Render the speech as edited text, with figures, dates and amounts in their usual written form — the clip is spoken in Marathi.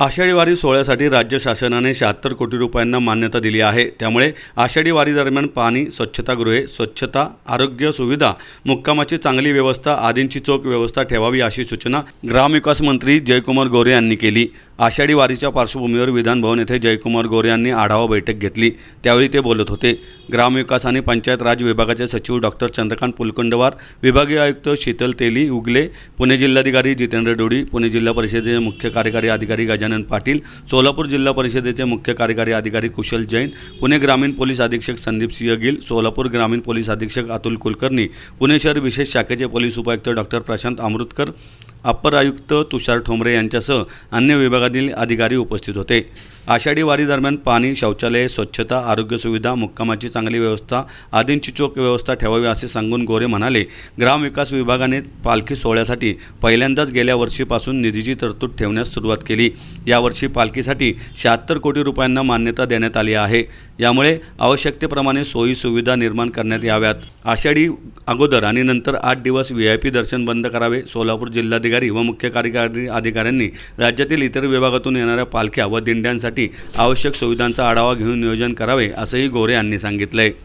आषाढी वारी सोहळ्यासाठी राज्य शासनाने 76 कोटी रुपयांना मान्यता दिली आहे। त्यामुळे आषाढी वारी दरम्यान पाणी, स्वच्छतागृहे, स्वच्छता, आरोग्य सुविधा, मुक्कामाची चांगली व्यवस्था आदींची चोख व्यवस्था ठेवावी अशी सूचना ग्रामविकास मंत्री जयकुमार गोरे यांनी केली। आषाढी वारीच्या पार्श्वभूमीवर विधान भवन येथे जयकुमार गोरे यांनी आढावा बैठक घेतली। त्यावेळी ते बोलत होते। ग्रामविकास आणि पंचायत राज विभागाचे सचिव डॉक्टर चंद्रकांत पुलकंडवार, विभागीय आयुक्त शीतल तेली उगले, पुणे जिल्हाधिकारी जितेंद्र डोडी, पुणे जिल्हा परिषदेचे मुख्य कार्यकारी अधिकारी गजानन पाटील, सोलापूर जिल्हा परिषदेचे मुख्य कार्यकारी अधिकारी कुशल जैन, पुणे ग्रामीण पोलीस अधीक्षक संदीप सिंह गिल, सोलापूर ग्रामीण पोलीस अधीक्षक अतुल कुलकर्णी, पुणे शहर विशेष शाखेचे पोलीस उपायुक्त डॉक्टर प्रशांत अमृतकर, अप्पर आयुक्त तुषार ठोंबरे यांच्यासह अन्य विभागातील अधिकारी उपस्थित होते। आषाढी वारी दरम्यान पाणी, शौचालय, स्वच्छता, आरोग्य सुविधा, मुक्कामाची चांगली व्यवस्था आदींची चोख व्यवस्था ठेवावी असे सांगून गोरे म्हणाले, ग्रामविकास विभागाने पालखी सोहळ्यासाठी पहिल्यांदाच गेल्या वर्षीपासून निधीची तरतूद ठेवण्यास सुरुवात केली। यावर्षी पालखीसाठी 76 कोटी रुपयांना मान्यता देण्यात आली आहे। यामुळे आवश्यकतेप्रमाणे सोयी सुविधा निर्माण करण्यात याव्यात। आषाढी अगोदर आणि नंतर 8 दिवस VIP दर्शन बंद करावे। सोलापूर जिल्हाधिकारी व मुख्य कार्यकारी अधिकाऱ्यांनी राज्यातील इतर विभागातून येणाऱ्या पालख्या व दिंड्यांसाठी आवश्यक सुविधांचा आढावा घेऊन नियोजन करावे, असंही गोरे यांनी सांगितले।